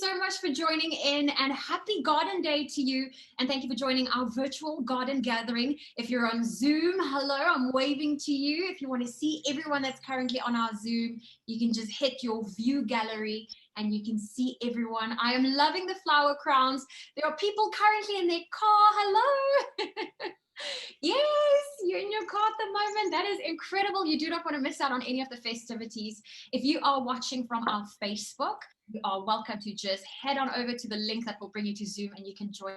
so much for joining in, and happy Garden Day to you. And thank you for joining our virtual garden gathering. If you're on Zoom, hello, I'm waving to you. If you want to see everyone that's currently on our Zoom, you can just hit your view gallery and you can see everyone. I am loving the flower crowns. There are people currently in their car. Hello. Yes, you're in your car at the moment. That is incredible. You do not want to miss out on any of the festivities. If you are watching from our Facebook, you are welcome to just head on over to the link that will bring you to Zoom and you can join.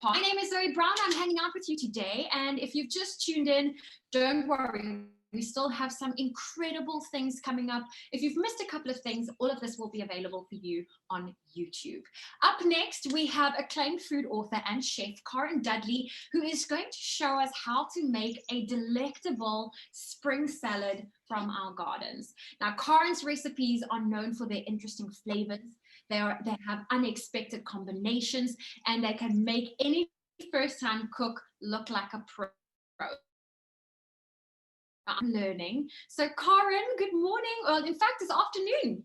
My name is Zoe Brown. I'm hanging out with you today. And if you've just tuned in, don't worry. We still have some incredible things coming up. If you've missed a couple of things, all of this will be available for you on YouTube. Up next, we have acclaimed food author and chef Karen Dudley, who is going to show us how to make a delectable spring salad from our gardens. Now, Karen's recipes are known for their interesting flavors. They have unexpected combinations, and they can make any first-time cook look like a pro. I'm learning. So Karen, good morning. Well, in fact, it's afternoon.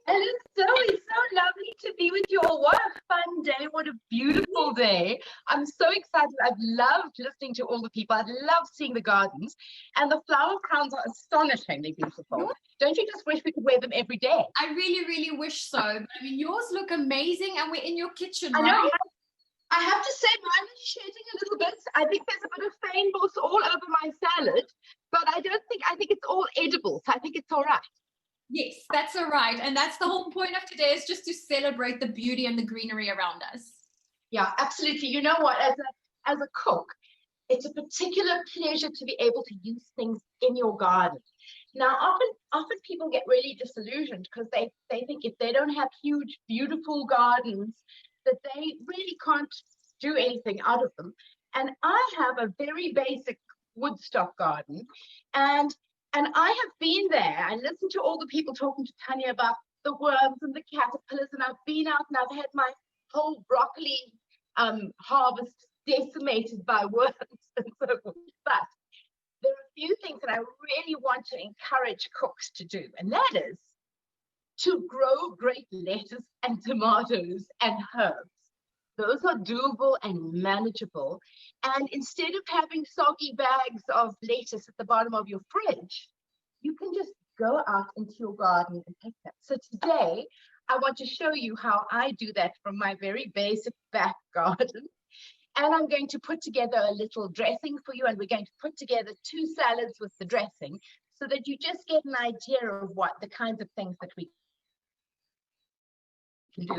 Hello, Zoe. So lovely to be with you all. What a fun day. What a beautiful day. I'm so excited. I've loved listening to all the people. I've loved seeing the gardens. And the flower crowns are astonishingly beautiful. Don't you just wish we could wear them every day? I really, really wish so. But, I mean, yours look amazing, and we're in your kitchen, I right? know. I have to say mine is shedding a little bit. I think there's a bit of fynbos all over my salad, but I think it's all edible, so I think it's all right. Yes, that's all right. And that's the whole point of today, is just to celebrate the beauty and the greenery around us. Yeah, absolutely. You know what, as a cook, it's a particular pleasure to be able to use things in your garden. Now, often people get really disillusioned because they think if they don't have huge, beautiful gardens, that they really can't do anything out of them. And I have a very basic woodstock garden, and I have been there. I listened to all the people talking to Tanya about the worms and the caterpillars, and I've been out and I've had my whole broccoli harvest decimated by worms and so forth. But there are a few things that I really want to encourage cooks to do, and that is to grow great lettuce and tomatoes and herbs. Those are doable and manageable. And instead of having soggy bags of lettuce at the bottom of your fridge, you can just go out into your garden and pick them. So today, I want to show you how I do that from my very basic back garden. And I'm going to put together a little dressing for you, and we're going to put together 2 salads with the dressing so that you just get an idea of what the kinds of things that we can do.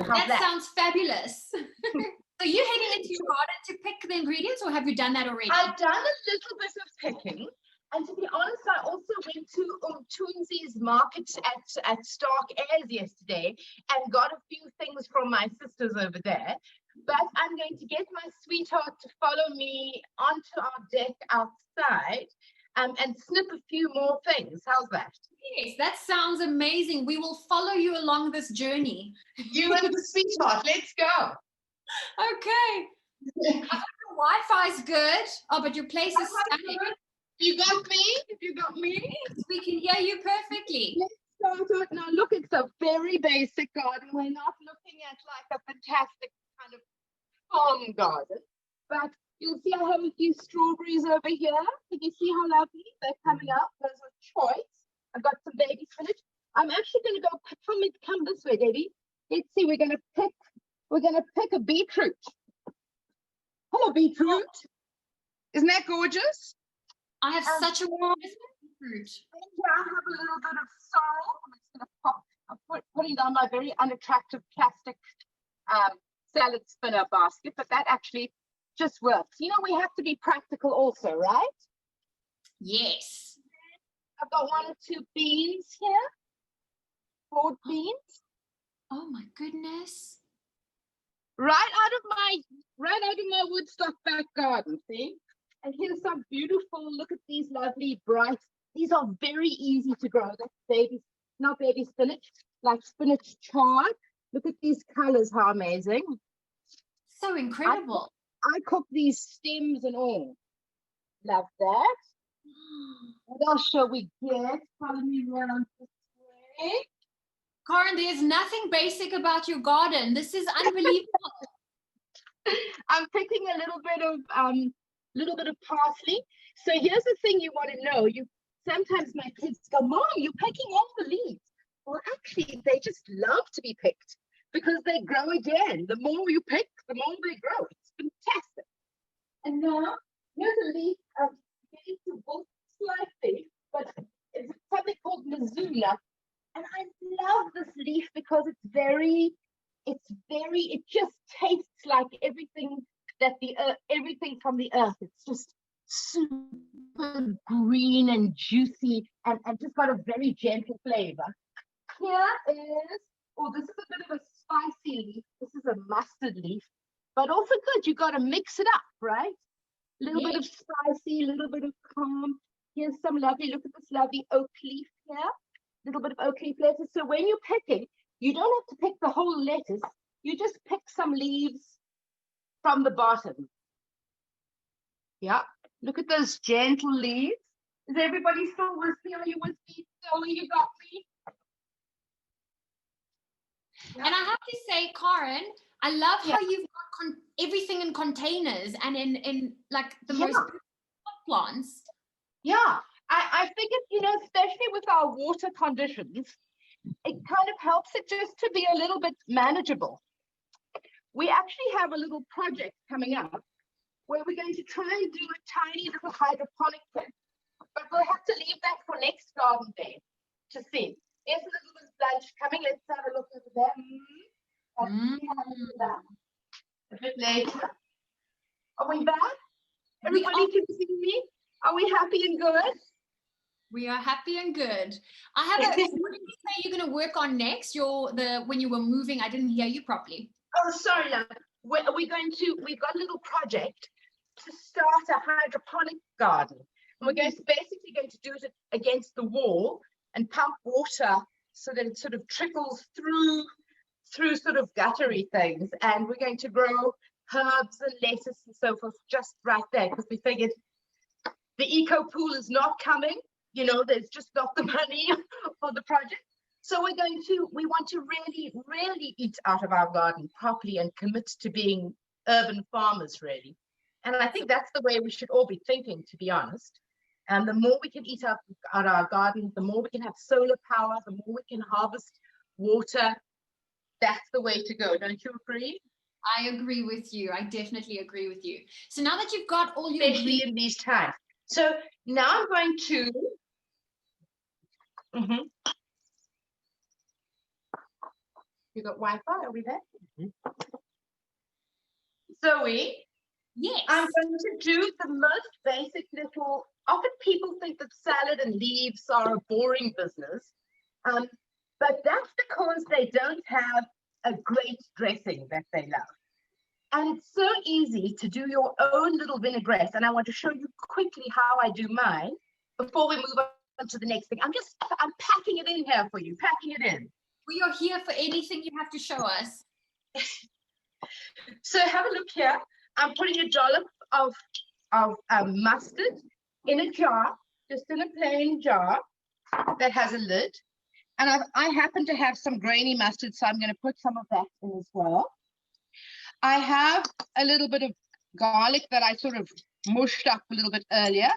That sounds fabulous. So you're heading into your garden to pick the ingredients, or have you done that already? I've done a little bit of picking, and to be honest, I also went to Umthunzi's market at Stark Airs yesterday and got a few things from my sisters over there. But I'm going to get my sweetheart to follow me onto our deck outside and snip a few more things. How's that? Yes, that sounds amazing. We will follow you along this journey. You and the sweetheart, let's go. Okay. I hope the Wi-Fi is good. Oh, but your place is stunning. You got me? If you got me? Yes, we can hear you perfectly. Let's start it now. Look, it's a very basic garden. We're not looking at like a fantastic kind of farm garden, but you'll see I have a few strawberries over here. Can you see how lovely they're coming up? Those are choice. I've got some baby spinach. I'm actually going to go come this way, Debbie. Let's see. We're going to pick a beetroot. Hello, beetroot. Isn't that gorgeous? I have such a warm beetroot. Here I have a little bit of sorrel. I'm just going to I'm putting down my very unattractive plastic salad spinner basket, but that actually just works. You know, we have to be practical also, right? Yes. I've got 1 or 2 beans here, broad beans. Oh my goodness! Right out of my woodstock back garden. See, and here's some beautiful. Look at these lovely bright. These are very easy to grow. That's not baby spinach, like spinach chard. Look at these colors. How amazing! So incredible. I cook these stems and all. Love that. What else shall we get? Follow me around this way. Karen, there's nothing basic about your garden. This is unbelievable. I'm picking a little bit of parsley. So here's the thing you want to know. Sometimes my kids go, Mom, you're picking all the leaves. Well, actually, they just love to be picked because they grow again. The more you pick, the more they grow. It's fantastic. And now here's a leaf. Getting to both slightly, but it's something called Missoula. And I love this leaf because it just tastes like everything everything from the earth. It's just super green and juicy and just got a very gentle flavor. Here is, this is a bit of a spicy leaf. This is a mustard leaf, but also good. You got to mix it up, right? A little bit of spicy, a little bit of calm. Here's some lovely, look at this lovely oak leaf here. A little bit of oak leaf lettuce. So when you're picking, you don't have to pick the whole lettuce. You just pick some leaves from the bottom. Yeah, look at those gentle leaves. Is everybody still with me? Are you with me? Zoe, you got me? And I have to say, Karen, I love how you've got everything in containers and in like the most plants. Yeah, I figured, especially with our water conditions, it kind of helps it just to be a little bit manageable. We actually have a little project coming up where we're going to try and do a tiny little hydroponic thing, but we'll have to leave that for next garden day to see. There's a little bit of lunch coming. Let's have a look at that. A bit later. Are we back? Everybody can see me? Are we happy and good? We are happy and good. What did you say you're going to work on next? When you were moving, I didn't hear you properly. Oh, sorry, love. We've got a little project to start a hydroponic garden. And we're basically going to do it against the wall and pump water so that it sort of trickles through sort of guttery things. And we're going to grow herbs and lettuce and so forth just right there because we figured the eco pool is not coming. There's just not the money for the project. So we want to really, really eat out of our garden properly and commit to being urban farmers, really. And I think that's the way we should all be thinking, to be honest. And the more we can eat out our garden, the more we can have solar power, the more we can harvest water. That's the way to go. Don't you agree? I agree with you. I definitely agree with you. So now that you've got all your... Especially in these times. So now I'm going to... You got Wi-Fi? Are we there? Zoe? Yes. I'm going to do the most basic little... Often people think that salad and leaves are a boring business. But that's because they don't have a great dressing that they love. And it's so easy to do your own little vinaigrette. And I want to show you quickly how I do mine before we move on to the next thing. I'm packing it in here for you, packing it in. We are here for anything you have to show us. So have a look here. I'm putting a dollop of mustard in a jar, just in a plain jar that has a lid. And I happen to have some grainy mustard, so I'm going to put some of that in as well. I have a little bit of garlic that I sort of mushed up a little bit earlier.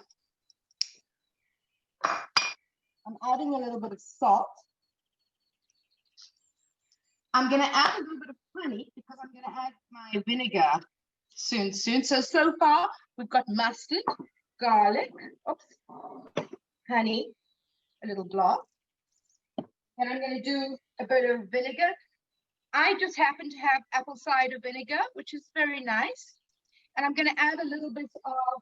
I'm adding a little bit of salt. I'm going to add a little bit of honey because I'm going to add my vinegar soon. So far, we've got mustard, garlic, honey, a little blob. And I'm going to do a bit of vinegar. I just happen to have apple cider vinegar, which is very nice. And I'm going to add a little bit of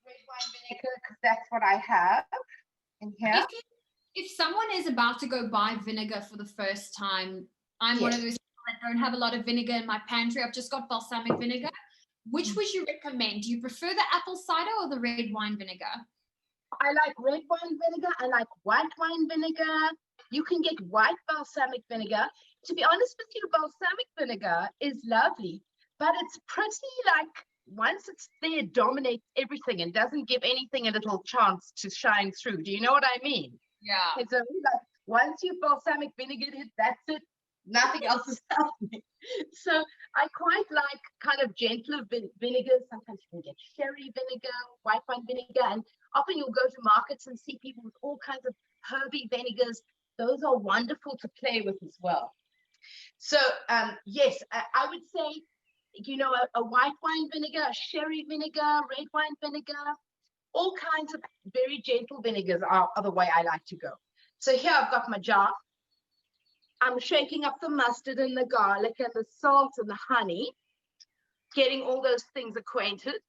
red wine vinegar because that's what I have in here. If someone is about to go buy vinegar for the first time, I'm one of those people that don't have a lot of vinegar in my pantry. I've just got balsamic vinegar. Which would you recommend? Do you prefer the apple cider or the red wine vinegar? I like red wine vinegar. I like white wine vinegar. You can get white balsamic vinegar. To be honest with you, balsamic vinegar is lovely, but it's pretty like once it's there, dominates everything and doesn't give anything a little chance to shine through. Do you know what I mean? Yeah. It's only like once you balsamic vinegar it, that's it. Nothing else is happening. So I quite like kind of gentler vinegars. Sometimes you can get sherry vinegar, white wine vinegar, and often you'll go to markets and see people with all kinds of herby vinegars. Those are wonderful to play with as well. So yes, I would say, you know, a white wine vinegar, a sherry vinegar, red wine vinegar, all kinds of very gentle vinegars are the way I like to go. So here I've got my jar. I'm shaking up the mustard and the garlic and the salt and the honey, getting all those things acquainted.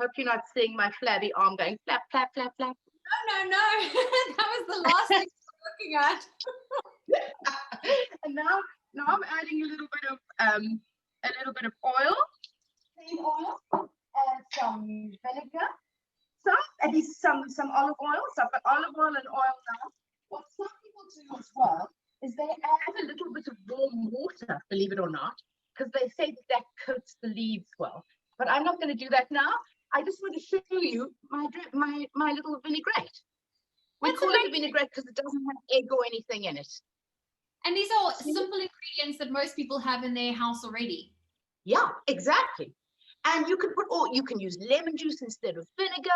Hope you're not seeing my flabby arm going flap, flap, flap, flap. No. That was the last thing we were looking at. And now I'm adding a little bit of oil, plain oil, and some vinegar. At least some olive oil. So I've got olive oil and oil now. What some people do as well is they add a little bit of warm water, believe it or not, because they say that coats the leaves well. But I'm not going to do that now. I just want to show you my little vinaigrette. We call it a vinaigrette because it doesn't have egg or anything in it. And these are simple ingredients that most people have in their house already. Yeah, exactly. And you can use lemon juice instead of vinegar.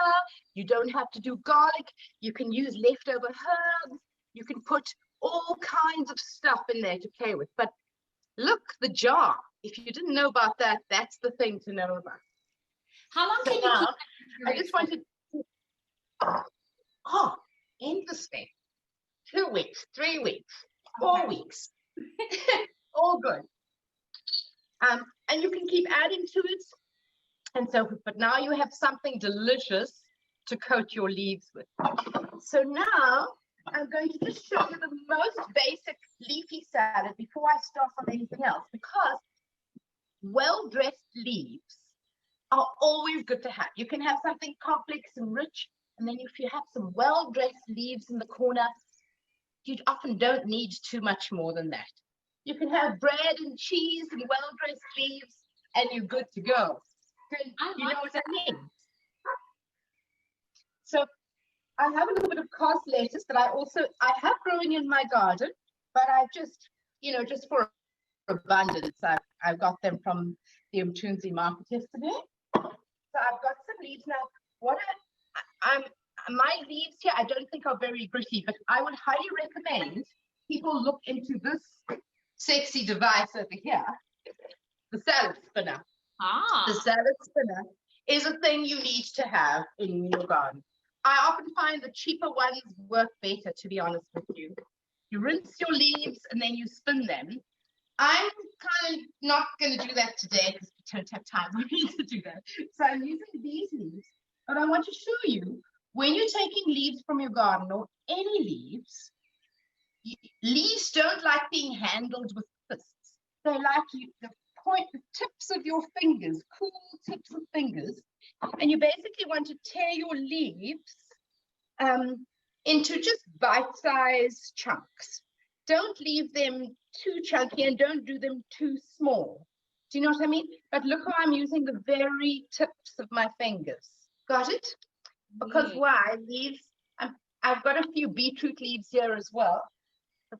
You don't have to do garlic. You can use leftover herbs. You can put all kinds of stuff in there to play with. But look, the jar. If you didn't know about that, that's the thing to know about. How long can you keep that? I just wanted to, interesting. 2 weeks, 3 weeks, 4 weeks. All good. And you can keep adding to it. And so, but now you have something delicious to coat your leaves with. So now I'm going to just show you the most basic leafy salad before I start on anything else, because well-dressed leaves are always good to have. You can have something complex and rich, and then if you have some well-dressed leaves in the corner, you often don't need too much more than that. You can have bread and cheese and well-dressed leaves, and you're good to go. You know what I mean? So I have a little bit of cos lettuce that I have growing in my garden, but I've just, just for abundance, I've got them from the Umtunzi market yesterday. So I've got some leaves now. My leaves here, I don't think are very gritty, but I would highly recommend people look into this sexy device over here, the salad spinner. The salad spinner is a thing you need to have in your garden. I often find the cheaper ones work better, to be honest with you. You rinse your leaves and then you spin them. I'm kind of not going to do that today because we don't have time for me to do that. So I'm using these leaves, but I want to show you when you're taking leaves from your garden, or any leaves don't like being handled with fists. They like the tips of your fingers, cool tips of fingers, and you basically want to tear your leaves into just bite-sized chunks. Don't leave them too chunky and don't do them too small. Do you know what I mean? But look how I'm using the very tips of my fingers. Got it? Because why? Leaves, I've got a few beetroot leaves here as well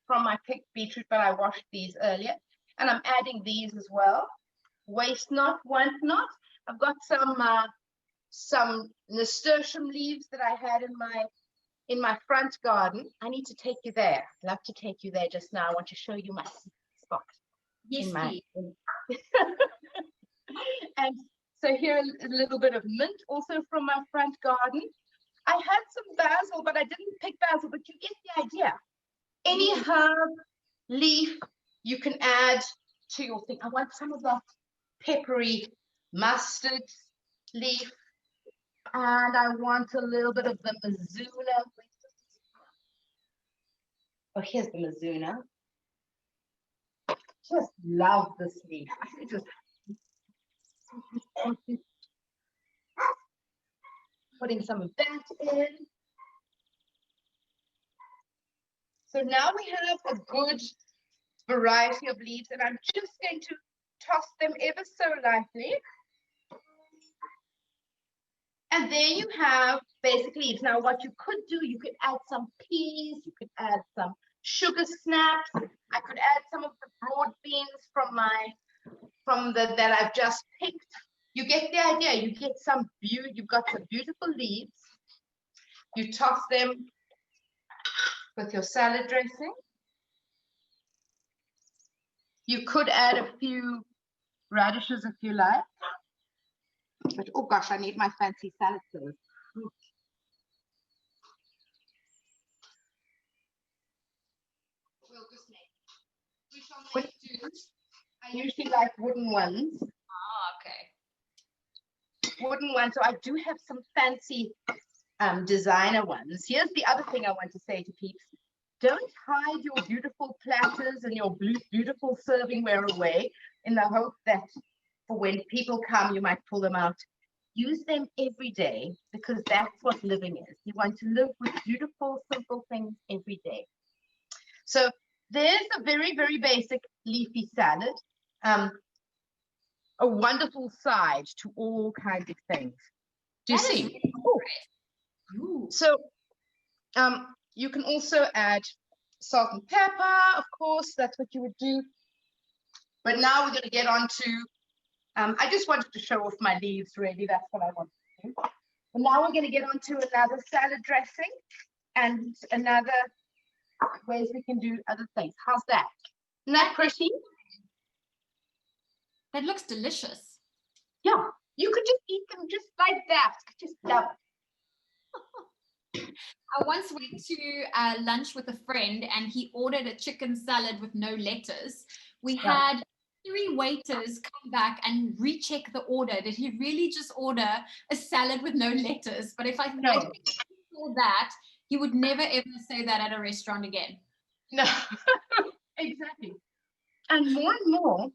from my picked beetroot, but I washed these earlier. And I'm adding these as well. Waste not, want not. I've got some nasturtium leaves that I had in my front garden. I need to take you there. I'd love to take you there just now. I want to show you my spot. Yes, please. And so here a little bit of mint also from my front garden. I had some basil, but I didn't pick basil, but you get the idea. Any herb, leaf, you can add to your thing. I want some of that peppery mustard leaf, and I want a little bit of the mizuna. Oh, here's the mizuna. Just love this leaf. Putting some of that in. So now we have a good variety of leaves, and I'm just going to toss them ever so lightly And there you have basic leaves. Now, what you could do, you could add some peas, you could add some sugar snaps. I could add some of the broad beans that I've just picked. You get the idea. You get you've got some beautiful leaves. You toss them with your salad dressing. You could add a few radishes if you like. But oh gosh, I need my fancy salad sauce. We'll just make. We shall make do. I usually like wooden ones. Ah, okay. Wooden ones. So I do have some fancy designer ones. Here's the other thing I want to say to peeps. Don't hide your beautiful platters and your beautiful servingware away in the hope that for when people come, you might pull them out. Use them every day because that's what living is. You want to live with beautiful, simple things every day. So there's a very, very basic leafy salad. A wonderful side to all kinds of things. Do you see? Ooh. So you can also add salt and pepper, of course, that's what you would do. But now we're going to get on to, I just wanted to show off my leaves, really, that's what I wanted to do. But now we're going to get on to another salad dressing and another ways we can do other things. How's that? Isn't that pretty? That looks delicious. Yeah, you could just eat them just like that. Just love it. I once went to lunch with a friend and he ordered a chicken salad with no lettuce. We had 3 waiters come back and recheck the order. Did he really just order a salad with no lettuce? But if I saw that, he would never ever say that at a restaurant again. No, exactly. And more,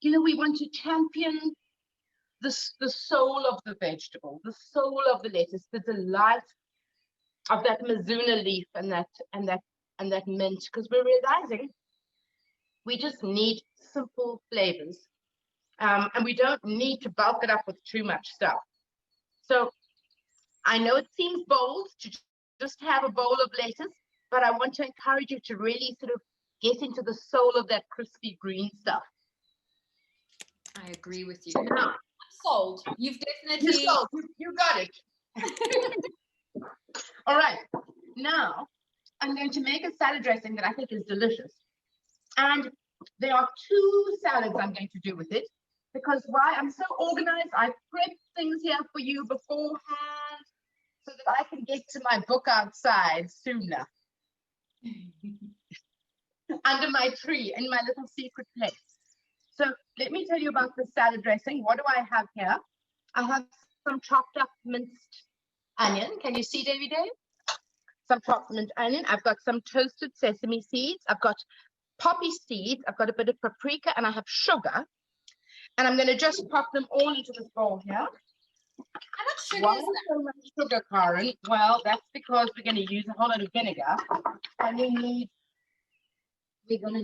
you know, we want to champion the soul of the vegetable, the soul of the lettuce, the delight of that Mizuna leaf and that mint, because we're realizing we just need simple flavors, and we don't need to bulk it up with too much stuff. So I know it seems bold to just have a bowl of lettuce, but I want to encourage you to really sort of get into the soul of that crispy green stuff. I agree with you. I'm sold. You've definitely... You're sold. You got it. All right, now I'm going to make a salad dressing that I think is delicious. And there are 2 salads I'm going to do with it, because why? I'm so organized. I prepped things here for you beforehand so that I can get to my book outside sooner. Under my tree, in my little secret place. So let me tell you about the salad dressing. What do I have here? I have some chopped up minced onion. Can you see, Davy Dave? Some chopped minced onion. I've got some toasted sesame seeds. I've got poppy seeds. I've got a bit of paprika, and I have sugar. And I'm going to just pop them all into this bowl here. How much sugar Why is that? so much sugar, Karen? Well, that's because we're going to use a whole lot of vinegar, and we're going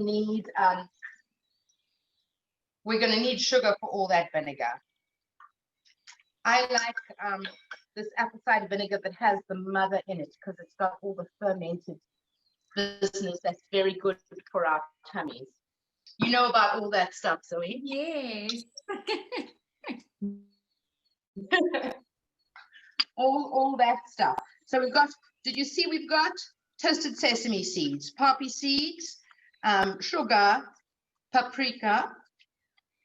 to need sugar for all that vinegar. I like this apple cider vinegar that has the mother in it because it's got all the fermented business that's very good for our tummies. You know about all that stuff, Zoe? Yes. all that stuff. So we've got, did you see we've got toasted sesame seeds, poppy seeds, sugar, paprika.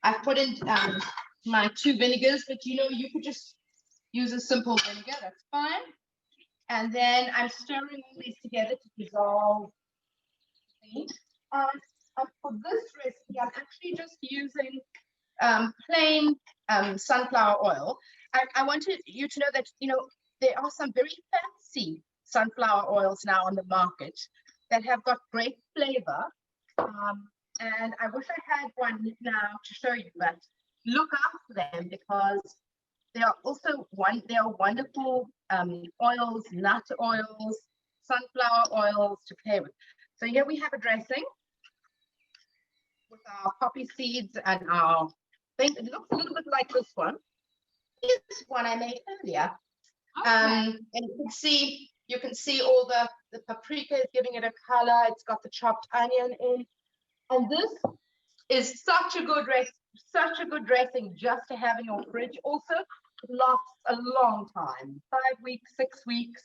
I've put in my 2 vinegars, but you know, you could just use a simple vinegar, that's fine. And then I'm stirring all these together to dissolve. For this recipe, I'm actually just using plain sunflower oil. I wanted you to know that, you know, there are some very fancy sunflower oils now on the market that have got great flavor. And I wish I had one now to show you, but look out for them because they are also wonderful oils, nut oils, sunflower oils to play with. So here we have a dressing with our poppy seeds and our thing. It looks a little bit like this one. This one I made earlier. Okay. And you can see all the paprika is giving it a color. It's got the chopped onion in. And this is such a good dressing just to have in your fridge. Also, it lasts a long time, 5 weeks, 6 weeks.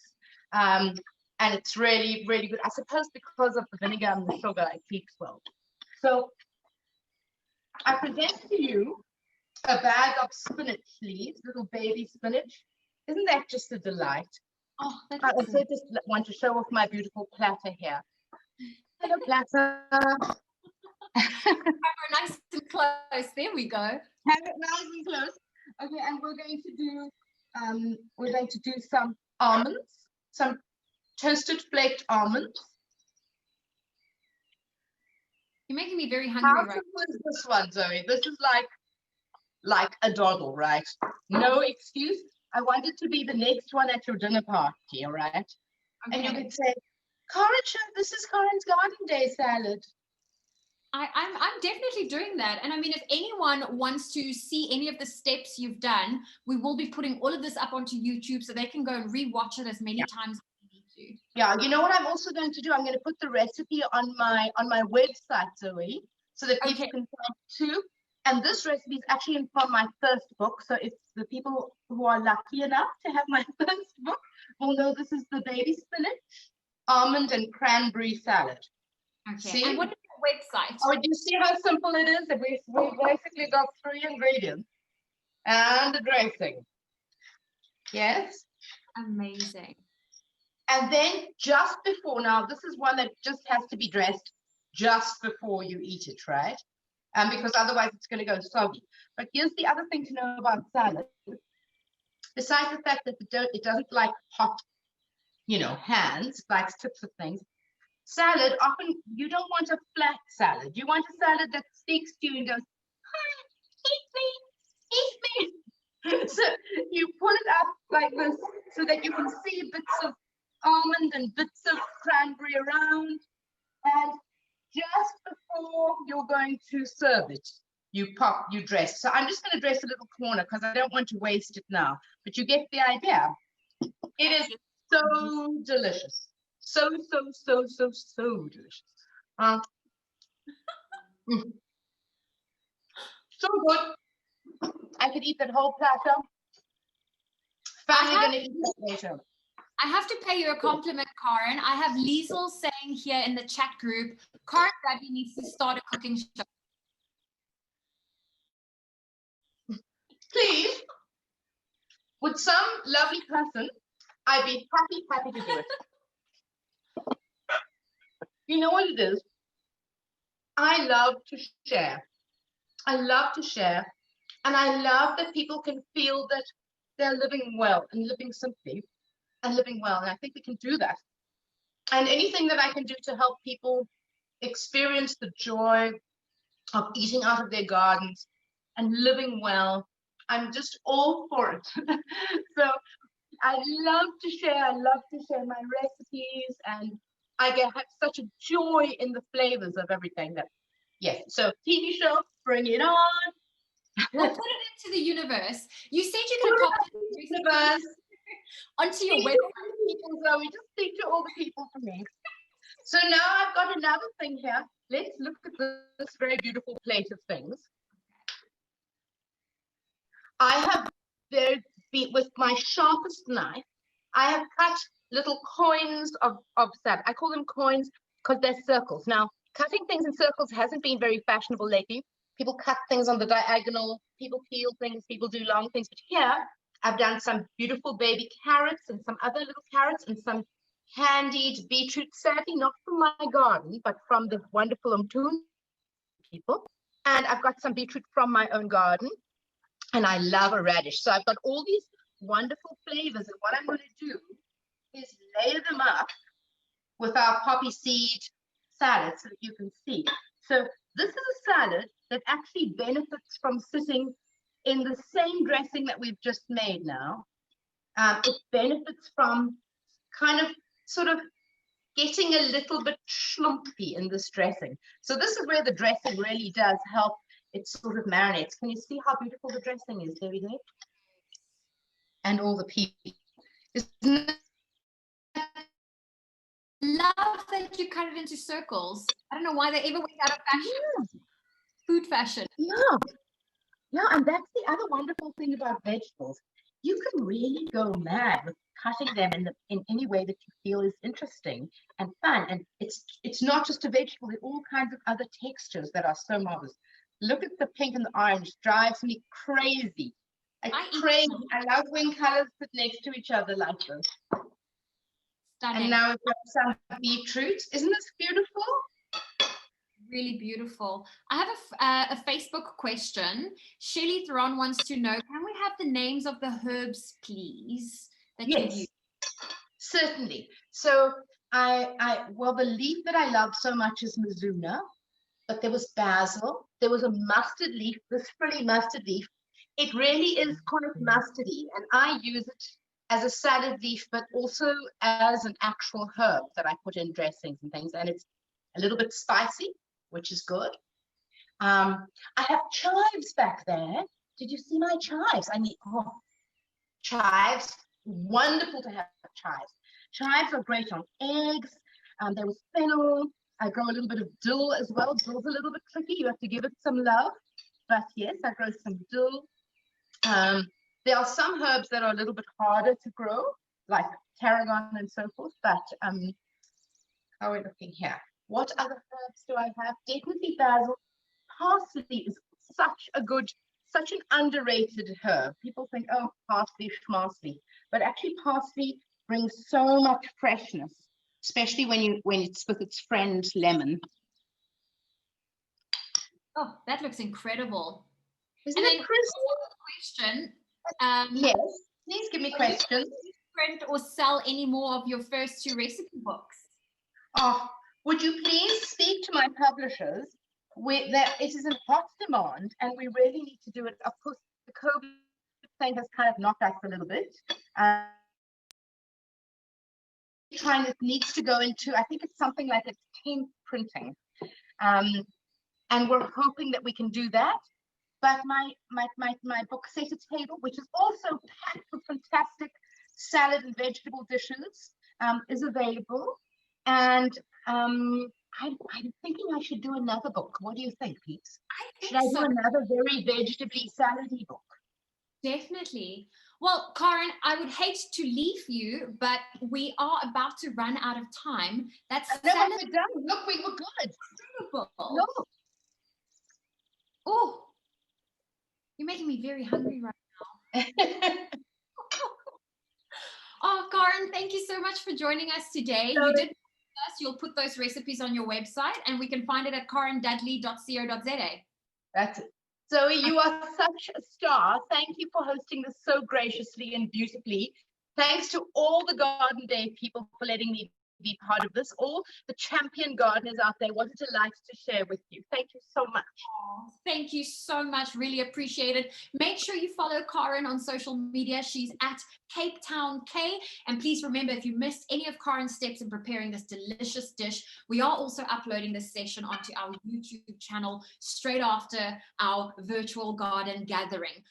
And it's really, really good. I suppose because of the vinegar and the sugar, it keeps well. So I present to you a bag of spinach leaves, little baby spinach. Isn't that just a delight? Oh, that's I also just want to show off my beautiful platter here. Hello, platter. nice and close. There we go. Have it nice and close. Okay, and we're going to do some almonds, some toasted flaked almonds. You're making me very hungry How right simple is this one, Zoe? This is like a doddle, right? No excuse. I want it to be the next one at your dinner party, all right? Okay. And you could say, Karen, this is Karen's Garden Day salad. I'm definitely doing that. And I mean, if anyone wants to see any of the steps you've done, we will be putting all of this up onto YouTube so they can go and re-watch it as many times as they need to. Yeah, you know what I'm also going to do? I'm going to put the recipe on my website, Zoe, so that people can find too. And this recipe is actually from my first book. So if the people who are lucky enough to have my first book will know this is the baby spinach, almond, and cranberry salad. Okay. See? And what is your website? Oh, do you see how simple it is? We've basically got 3 ingredients and a dressing. Yes? Amazing. And then just before, now this is one that just has to be dressed just before you eat it, right? Because otherwise it's going to go soggy. But here's the other thing to know about salad. Besides the fact that it doesn't like hot, hands, it likes tips of things. Salad, often you don't want a flat salad. You want a salad that speaks to you and goes, hi, eat me. So you pull it up like this so that you can see bits of almond and bits of cranberry around. And just before you're going to serve it, you dress. So I'm just going to dress a little corner because I don't want to waste it now. But you get the idea. It is so delicious. So delicious. So good. I could eat that whole platter. Finally going to eat that later. I have to pay you a compliment, Karen. I have Liesel saying here in the chat group, Karen Dudley needs to start a cooking show. Please, with some lovely person, I'd be happy to do it. You know what it is? I love to share. I love to share. And I love that people can feel that they're living well and living simply and living well. And I think we can do that. And anything that I can do to help people experience the joy of eating out of their gardens and living well, I'm just all for it. So I love to share. I love to share my recipes, and I have such a joy in the flavors of everything. Yes. So TV show, bring it on. We'll put it into the universe. You said you're going to pop it into the universe onto your website. We just speak to all the people for me. So now I've got another thing here. Let's look at this very beautiful plate of things. I have with my sharpest knife, I have cut little coins of salad. I call them coins because they're circles. Now, cutting things in circles hasn't been very fashionable lately. People cut things on the diagonal, people peel things, people do long things. But here, I've done some beautiful baby carrots and some other little carrots and some candied beetroot, sadly not from my garden, but from the wonderful people. And I've got some beetroot from my own garden. And I love a radish. So I've got all these wonderful flavors. And what I'm going to do is layer them up with our poppy seed salad so that you can see. So this is a salad that actually benefits from sitting in the same dressing that we've just made now. It benefits from kind of sort of getting a little bit schlumpy in this dressing. So this is where the dressing really does help. It sort of marinates. Can you see how beautiful the dressing is, David? And all the people. Isn't Love that you cut it into circles. I don't know why they ever went out of fashion. Food fashion. Yeah, yeah, and that's the other wonderful thing about vegetables. You can really go mad with cutting them in any way that you feel is interesting and fun. And it's not just a vegetable, there are all kinds of other textures that are so marvelous. Look at the pink and the orange, drives me crazy. Crazy. I love when colors sit next to each other like this. Stunning. And now we've got some beetroot. Isn't this beautiful? Really beautiful. I have a Facebook question. Shelley Theron wants to know, can we have the names of the herbs, please? That Yes, you use? certainly. So well, the leaf that I love so much is Mizuna, but there was basil. There was a mustard leaf, this frilly mustard leaf. It really is kind of mustardy, and I use it as a salad leaf, but also as an actual herb that I put in dressings and things, and it's a little bit spicy, which is good. I have chives back there. Did you see my chives? Chives. Wonderful to have chives. Chives are great on eggs. There was fennel. I grow a little bit of dill as well. Dill's a little bit tricky. You have to give it some love. But yes, I grow some dill. There are some herbs that are a little bit harder to grow, like tarragon and so forth. But how are we looking here? What other herbs do I have? Definitely basil. Parsley is such an underrated herb. People think, oh, parsley, schmarsley. But actually, parsley brings so much freshness, especially when it's with its friend lemon. Oh, that looks incredible. Isn't it Question. Yes, please give me questions. Print or sell any more of your first 2 recipe books? Oh, would you please speak to my publishers? It is in hot demand, and we really need to do it. Of course, the COVID thing has kind of knocked us a little bit. It needs to go into, I think it's something like a 10 printing. And we're hoping that we can do that. But my book Set a Table, which is also packed with fantastic salad and vegetable dishes, is available. And I'm thinking I should do another book. What do you think, Pete? Should I do another very vegetably salady book? Definitely. Well, Karen, I would hate to leave you, but we are about to run out of time. That's we're done. Look, we were good. Incredible. No. Oh, you're making me very hungry right now. Oh, Karen, thank you so much for joining us today. You did us. You'll put those recipes on your website, and we can find it at karendudley.co.za. That's it. Zoe, you are such a star. Thank you for hosting this so graciously and beautifully. Thanks to all the Garden Day people for letting me be part of this. All the champion gardeners out there, what a delight to share with you. Thank you so much. Oh, thank you so much. Really appreciate it. Make sure you follow Karen on social media. She's at Cape Town K. And please remember, if you missed any of Karen's steps in preparing this delicious dish, we are also uploading this session onto our YouTube channel straight after our virtual garden gathering.